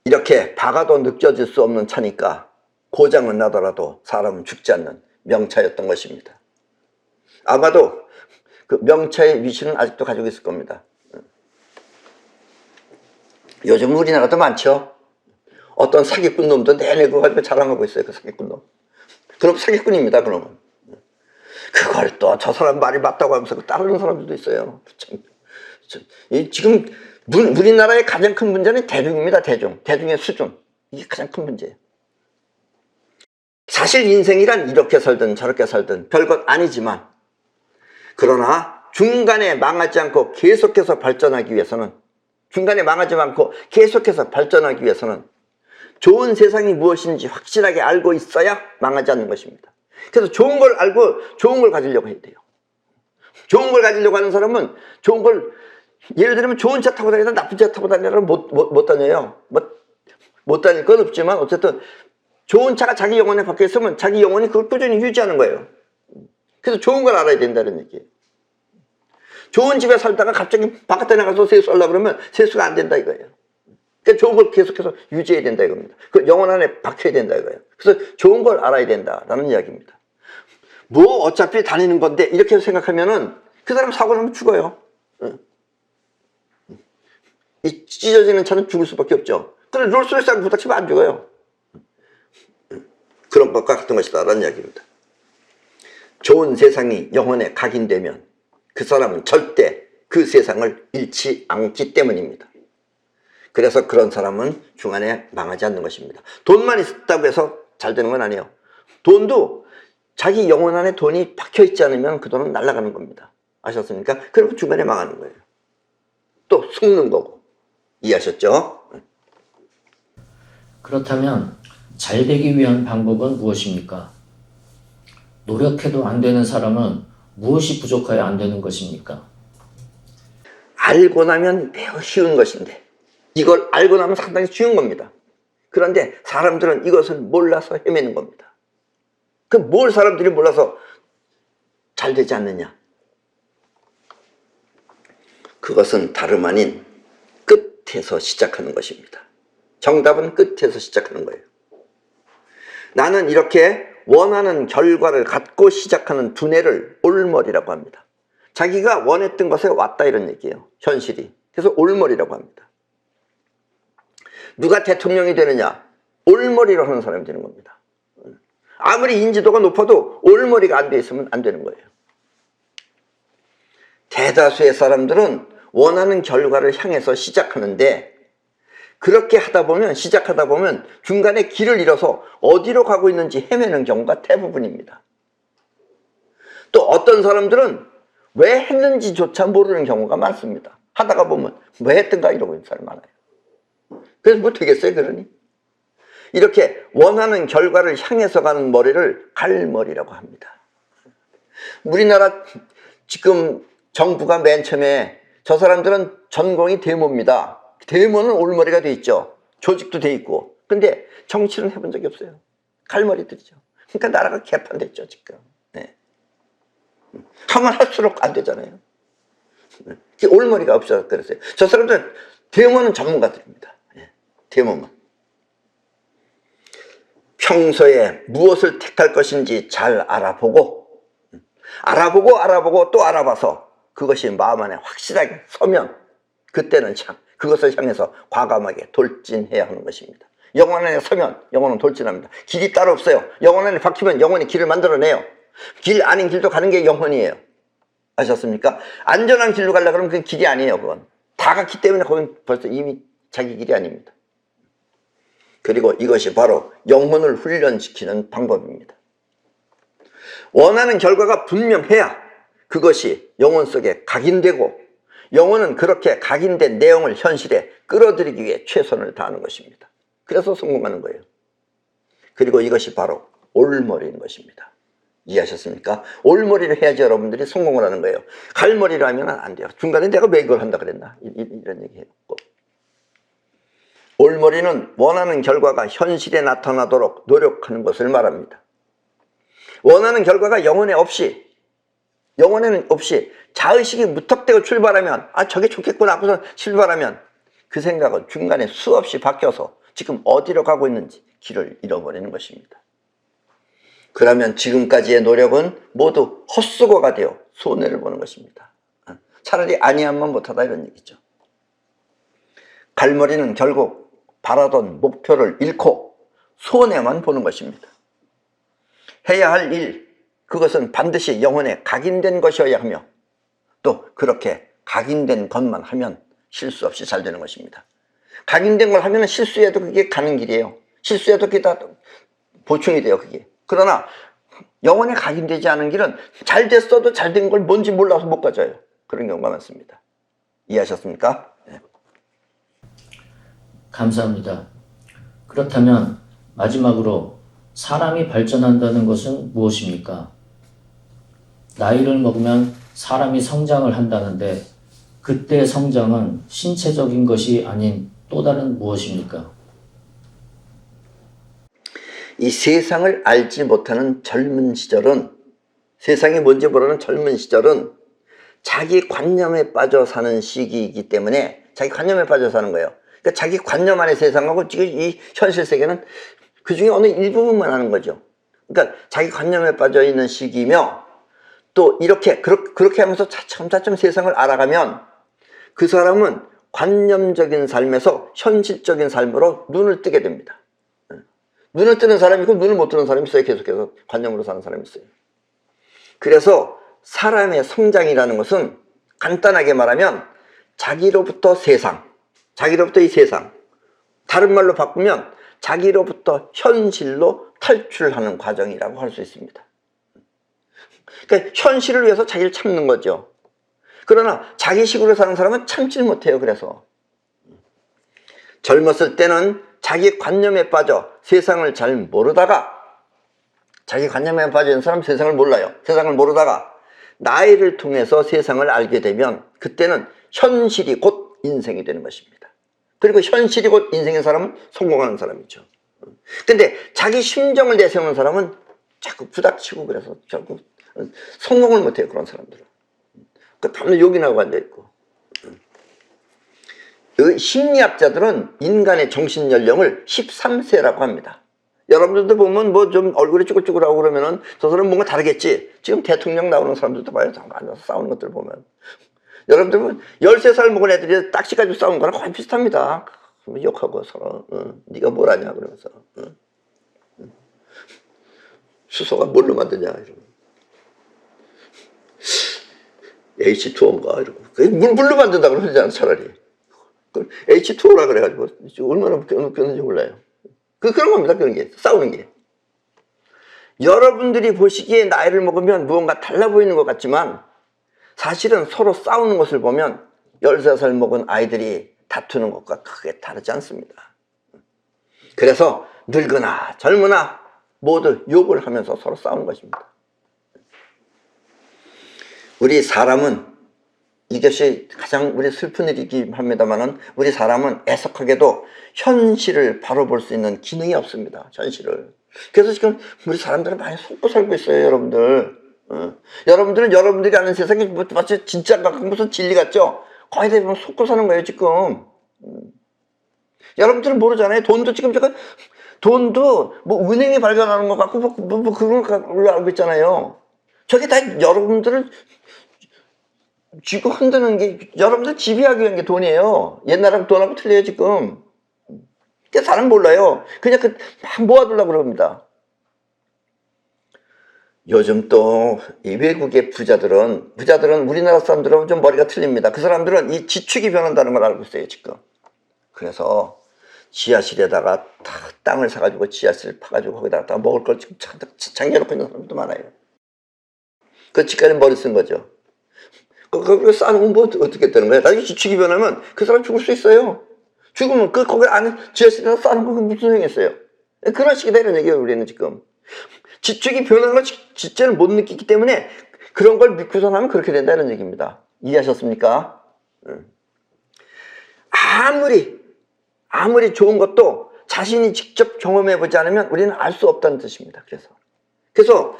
이렇게 박아도 느껴질 수 없는 차니까 고장은 나더라도 사람은 죽지 않는 명차였던 것입니다. 아마도 그 명차의 위치는 아직도 가지고 있을 겁니다. 요즘 우리나라도 많죠. 어떤 사기꾼 놈도 내내 그거 가지고 자랑하고 있어요. 그 사기꾼 놈. 그럼 사기꾼입니다. 그러면 그걸 또 저 사람 말이 맞다고 하면서 따르는 사람들도 있어요. 지금 우리나라의 가장 큰 문제는 대중입니다. 대중의 수준. 이게 가장 큰 문제예요. 사실 인생이란 이렇게 살든 저렇게 살든 별것 아니지만 그러나 중간에 망하지 않고 계속해서 발전하기 위해서는 좋은 세상이 무엇인지 확실하게 알고 있어야 망하지 않는 것입니다. 그래서 좋은 걸 알고 좋은 걸 가지려고 해야 돼요. 좋은 걸 가지려고 하는 사람은 좋은 걸 예를 들면 좋은 차 타고 다니다 나쁜 차 타고 다니려면 못 다녀요. 못 다닐 건 없지만 어쨌든 좋은 차가 자기 영혼에 박혀 있으면 자기 영혼이 그걸 꾸준히 유지하는 거예요. 그래서 좋은 걸 알아야 된다는 얘기예요. 좋은 집에 살다가 갑자기 바깥에 나가서 세수하려고 그러면 세수가 안 된다 이거예요. 그러니까 좋은 걸 계속해서 유지해야 된다 이겁니다. 그 영혼 안에 박혀야 된다 이거예요. 그래서 좋은 걸 알아야 된다라는 이야기입니다. 뭐 어차피 다니는 건데 이렇게 생각하면은 그 사람 사고 나면 죽어요. 이 찢어지는 차는 죽을 수밖에 없죠. 그런데 롤스로이스하고 부닥치면 안 죽어요. 그런 것과 같은 것이다라는 이야기입니다. 좋은 세상이 영혼에 각인되면 그 사람은 절대 그 세상을 잃지 않기 때문입니다. 그래서 그런 사람은 중간에 망하지 않는 것입니다. 돈만 있다고 해서 잘 되는 건 아니에요. 돈도 자기 영혼 안에 돈이 박혀있지 않으면 그 돈은 날아가는 겁니다. 아셨습니까? 그리고 중간에 망하는 거예요. 또 속는 거고. 이해하셨죠? 그렇다면 잘 되기 위한 방법은 무엇입니까? 노력해도 안 되는 사람은 무엇이 부족하여 안 되는 것입니까? 알고 나면 매우 쉬운 것인데 이걸 알고 나면 상당히 쉬운 겁니다. 그런데 사람들은 이것을 몰라서 헤매는 겁니다. 그럼 뭘 사람들이 몰라서 잘 되지 않느냐? 그것은 다름 아닌 끝에서 시작하는 것입니다. 정답은 끝에서 시작하는 거예요. 나는 이렇게 원하는 결과를 갖고 시작하는 두뇌를 올머리라고 합니다. 자기가 원했던 것에 왔다 이런 얘기예요. 현실이. 그래서 올머리라고 합니다. 누가 대통령이 되느냐? 올머리로 하는 사람이 되는 겁니다. 아무리 인지도가 높아도 올머리가 안 돼 있으면 안 되는 거예요. 대다수의 사람들은 원하는 결과를 향해서 시작하는데 그렇게 하다 보면, 시작하다 보면 중간에 길을 잃어서 어디로 가고 있는지 헤매는 경우가 대부분입니다. 또 어떤 사람들은 왜 했는지조차 모르는 경우가 많습니다. 하다가 보면 왜 했던가 이러고 있는 사람이 많아요. 그래서 뭐 되겠어요, 그러니? 이렇게 원하는 결과를 향해서 가는 머리를 갈머리라고 합니다. 우리나라 지금 정부가 맨 처음에 저 사람들은 전공이 대모입니다. 대모는 올머리가 돼 있죠. 조직도 돼 있고. 근데 정치는 해본 적이 없어요. 갈머리들이죠. 그러니까 나라가 개판됐죠, 지금. 네. 하면 할수록 안 되잖아요. 올머리가 없어서 그랬어요. 저 사람들은 대모는 전문가들입니다. 네. 대모만. 평소에 무엇을 택할 것인지 잘 알아보고 또 알아봐서 그것이 마음 안에 확실하게 서면 그때는 참 그것을 향해서 과감하게 돌진해야 하는 것입니다. 영혼 안에 서면 영혼은 돌진합니다. 길이 따로 없어요. 영혼 안에 박히면 영혼이 길을 만들어내요. 길 아닌 길도 가는 게 영혼이에요. 아셨습니까? 안전한 길로 가려고 그러면 그건 길이 아니에요. 그건 다 갔기 때문에 거긴 벌써 이미 자기 길이 아닙니다. 그리고 이것이 바로 영혼을 훈련시키는 방법입니다. 원하는 결과가 분명해야 그것이 영혼 속에 각인되고 영혼은 그렇게 각인된 내용을 현실에 끌어들이기 위해 최선을 다하는 것입니다. 그래서 성공하는 거예요. 그리고 이것이 바로 올머리인 것입니다. 이해하셨습니까? 올머리를 해야지 여러분들이 성공을 하는 거예요. 갈머리를 하면 안 돼요. 중간에 내가 왜 이걸 한다 그랬나? 이런 얘기해요. 올머리는 원하는 결과가 현실에 나타나도록 노력하는 것을 말합니다. 원하는 결과가 영혼에는 없이 자의식이 무턱대고 출발하면 저게 좋겠구나 하고서 출발하면 그 생각은 중간에 수없이 바뀌어서 지금 어디로 가고 있는지 길을 잃어버리는 것입니다. 그러면 지금까지의 노력은 모두 헛수고가 되어 손해를 보는 것입니다. 차라리 아니하면 못하다 이런 얘기죠. 갈머리는 결국 바라던 목표를 잃고 손해만 보는 것입니다. 해야 할 일, 그것은 반드시 영혼에 각인된 것이어야 하며 또 그렇게 각인된 것만 하면 실수 없이 잘 되는 것입니다. 각인된 걸 하면 실수해도 그게 가는 길이에요. 실수해도 그게 다 보충이 돼요, 그게. 그러나 영혼에 각인되지 않은 길은 잘 됐어도 잘 된 걸 뭔지 몰라서 못 가져요. 그런 경우가 많습니다. 이해하셨습니까? 네. 감사합니다. 그렇다면 마지막으로 사람이 발전한다는 것은 무엇입니까? 나이를 먹으면 사람이 성장을 한다는데 그때 성장은 신체적인 것이 아닌 또 다른 무엇입니까? 이 세상을 알지 못하는 젊은 시절은, 세상이 뭔지 모르는 젊은 시절은 자기 관념에 빠져 사는 시기이기 때문에 자기 관념에 빠져 사는 거예요. 그러니까 자기 관념 안에 세상하고 지금 이 현실 세계는 그 중에 어느 일부분만 하는 거죠. 그러니까 자기 관념에 빠져 있는 시기이며 또 이렇게 그렇게 하면서 차츰차츰 세상을 알아가면 그 사람은 관념적인 삶에서 현실적인 삶으로 눈을 뜨게 됩니다. 눈을 뜨는 사람이 있고 눈을 못 뜨는 사람이 있어요. 계속해서 관념으로 사는 사람이 있어요. 그래서 사람의 성장이라는 것은 간단하게 말하면 자기로부터 이 세상, 다른 말로 바꾸면 자기로부터 현실로 탈출하는 과정이라고 할 수 있습니다. 그러니까 현실을 위해서 자기를 참는 거죠. 그러나 자기식으로 사는 사람은 참질 못해요. 그래서 젊었을 때는 자기 관념에 빠져 세상을 잘 모르다가, 자기 관념에 빠져 있는 사람은 세상을 몰라요. 세상을 모르다가 나이를 통해서 세상을 알게 되면 그때는 현실이 곧 인생이 되는 것입니다. 그리고 현실이 곧 인생인 사람은 성공하는 사람이죠. 근데 자기 심정을 내세우는 사람은 자꾸 부닥치고 그래서 결국 성공을 못해요. 그런 사람들은. 밤에 욕이나고 앉아있고. 심리학자들은 인간의 정신연령을 13세라고 합니다. 여러분들도 보면 뭐 좀 얼굴이 쭈글쭈글하고 그러면은 저 사람 뭔가 다르겠지. 지금 대통령 나오는 사람들도 봐요. 잠깐 앉아서 싸우는 것들 보면. 여러분들 보면 13살 먹은 애들이 딱지 가지고 싸우는 거랑 거의 비슷합니다. 욕하고 서로 네가 뭘 하냐 그러면서 수소가 뭘로 만드냐 이러고 H2O인가 이러고 그게 물로 만든다고 그러잖아 차라리. H2O라 그래가지고 얼마나 끊는지 몰라요. 그런 겁니다. 그런 게 싸우는 게. 여러분들이 보시기에 나이를 먹으면 무언가 달라 보이는 것 같지만 사실은 서로 싸우는 것을 보면 13살 먹은 아이들이 다투는 것과 크게 다르지 않습니다. 그래서 늙으나 젊으나 모두 욕을 하면서 서로 싸우는 것입니다. 우리 사람은, 이것이 가장 우리 슬픈 일이긴 합니다만은, 우리 사람은 애석하게도 현실을 바로 볼 수 있는 기능이 없습니다. 현실을. 그래서 지금 우리 사람들은 많이 속고 살고 있어요, 여러분들. 여러분들은 여러분들이 아는 세상이 마치 진짜 같고 무슨 진리 같죠? 거의 대부분 속고 사는 거예요, 지금. 여러분들은 모르잖아요. 돈도 지금 제가, 돈도 뭐 은행에 발견하는 것 같고 그런 걸로 알고 있잖아요. 저게 다 여러분들을 쥐고 흔드는 게, 여러분들 지배하기 위한 게 돈이에요. 옛날하고 돈하고 틀려요, 지금. 그게 사람 몰라요. 그냥 막 모아두려고 그럽니다. 요즘 또 이 외국의 부자들은 우리나라 사람들은 좀 머리가 틀립니다. 그 사람들은 이 지축이 변한다는 걸 알고 있어요, 지금. 그래서 지하실에다가 땅을 사가지고 지하실을 파가지고 거기다가 먹을 걸 지금 잠겨놓고 있는 사람도 많아요. 그 집까지 머리 쓴 거죠. 그거 쌓아놓으면 뭐 어떻게 되는 거야? 나중에 지축이 변하면 그 사람 죽을 수 있어요. 죽으면 거기 안에 지하실에다 쌓아놓은 거 무슨 소용이 있어요? 그런 식이다 이런 얘기예요, 우리는 지금. 지축이 변하는 걸 진짜를 못 느끼기 때문에 그런 걸 믿고서 하면 그렇게 된다 이런 얘기입니다. 이해하셨습니까? 아무리 좋은 것도 자신이 직접 경험해보지 않으면 우리는 알 수 없다는 뜻입니다. 그래서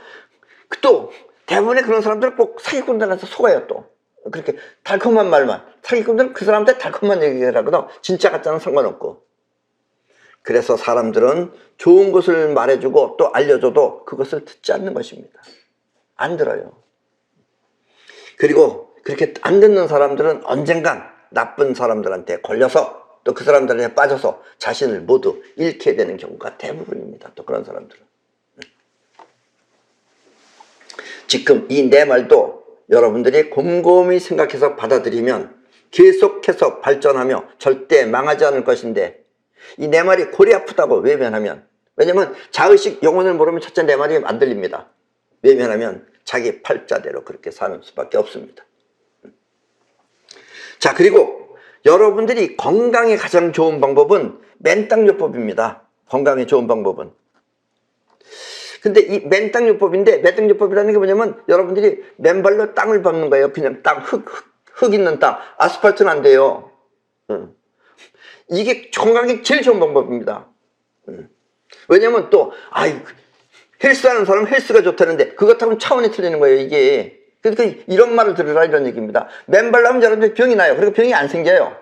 또 대부분의 그런 사람들은 꼭 사기꾼들한테 속아요. 또 그렇게 달콤한 말만, 사기꾼들은 그 사람한테 달콤한 얘기를 하거든. 진짜 가짜는 상관없고. 그래서 사람들은 좋은 것을 말해주고 또 알려줘도 그것을 듣지 않는 것입니다. 안 들어요. 그리고 그렇게 안 듣는 사람들은 언젠간 나쁜 사람들한테 걸려서 또 그 사람들한테 빠져서 자신을 모두 잃게 되는 경우가 대부분입니다. 또 그런 사람들은. 지금 이 내 말도 여러분들이 곰곰이 생각해서 받아들이면 계속해서 발전하며 절대 망하지 않을 것인데, 이 내 말이 골이 아프다고 외면하면, 왜냐면 자의식 영혼을 모르면 첫째 내 말이 안 들립니다. 외면하면 자기 팔자대로 그렇게 사는 수밖에 없습니다. 자, 그리고 여러분들이 건강에 가장 좋은 방법은 맨땅요법입니다. 건강에 좋은 방법은. 근데 이 맨땅요법인데, 맨땅요법이라는 게 뭐냐면 여러분들이 맨발로 땅을 밟는 거예요. 그냥 땅, 흙 있는 땅. 아스팔트는 안 돼요. 이게 건강에 제일 좋은 방법입니다. 왜냐면 또 헬스하는 사람은 헬스가 좋다는데 그것하고는 차원이 틀리는 거예요, 이게. 그러니까 이런 말을 들으라 이런 얘기입니다. 맨발로 하면 여러분들 병이 나요. 그리고 병이 안 생겨요.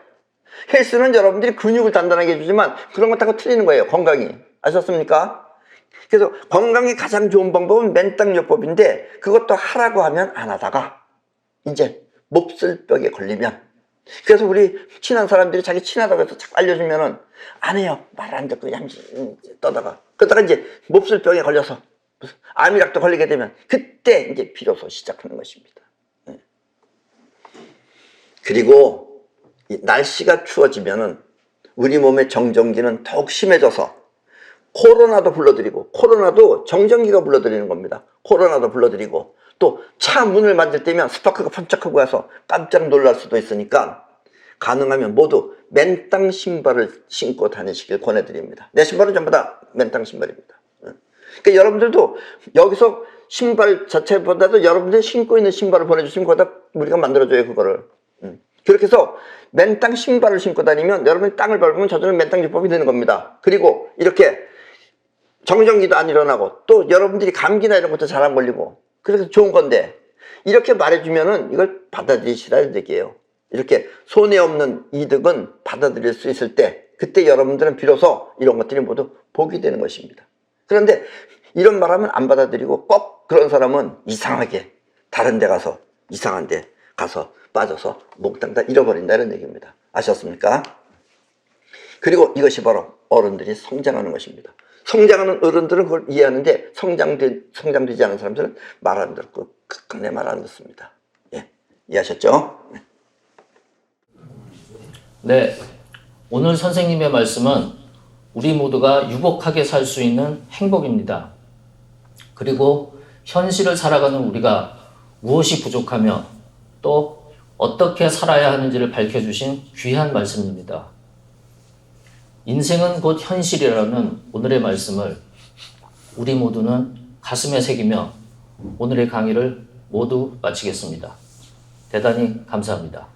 헬스는 여러분들이 근육을 단단하게 해주지만 그런 것하고 틀리는 거예요, 건강이. 아셨습니까? 그래서 건강에 가장 좋은 방법은 맨땅요법인데, 그것도 하라고 하면 안 하다가 이제 몹쓸 벽에 걸리면, 그래서 우리 친한 사람들이 자기 친하다고 해서 자꾸 알려주면은 안 해요. 말 안 듣고 얌전히 떠다가, 그러다가 이제 몹쓸 벽에 걸려서 무슨 암이라도 걸리게 되면 그때 이제 비로소 시작하는 것입니다. 그리고 이 날씨가 추워지면은 우리 몸의 정전기는 더욱 심해져서 코로나도 불러들이고, 코로나도 정전기가 불러들이는 겁니다. 코로나도 불러들이고, 또 차 문을 만질 때면 스파크가 번쩍하고 와서 깜짝 놀랄 수도 있으니까 가능하면 모두 맨땅 신발을 신고 다니시길 권해드립니다. 내 신발은 전부 다 맨땅 신발입니다. 그러니까 여러분들도 여기서 신발 자체보다도 여러분들이 신고 있는 신발을 보내주시면 거기다 우리가 만들어줘요, 그거를. 그렇게 해서 맨땅 신발을 신고 다니면 여러분이 땅을 밟으면 저절로 맨땅요법이 되는 겁니다. 그리고 이렇게 정전기도 안 일어나고 또 여러분들이 감기나 이런 것도 잘 안 걸리고, 그래서 좋은 건데, 이렇게 말해주면은 이걸 받아들이시라는 얘기예요. 이렇게 손해 없는 이득은 받아들일 수 있을 때, 그때 여러분들은 비로소 이런 것들이 모두 복이 되는 것입니다. 그런데 이런 말하면 안 받아들이고 꼭 그런 사람은 이상하게 다른 데 가서, 이상한 데 가서 빠져서 몽땅 다 잃어버린다 이런 얘기입니다. 아셨습니까? 그리고 이것이 바로 어른들이 성장하는 것입니다. 성장하는 어른들은 그걸 이해하는데 성장되지 않은 사람들은 말 안 듣고 끝끝내 말 안 듣습니다. 예, 이해하셨죠? 네, 오늘 선생님의 말씀은 우리 모두가 유복하게 살 수 있는 행복입니다. 그리고 현실을 살아가는 우리가 무엇이 부족하며 또 어떻게 살아야 하는지를 밝혀주신 귀한 말씀입니다. 인생은 곧 현실이라는 오늘의 말씀을 우리 모두는 가슴에 새기며 오늘의 강의를 모두 마치겠습니다. 대단히 감사합니다.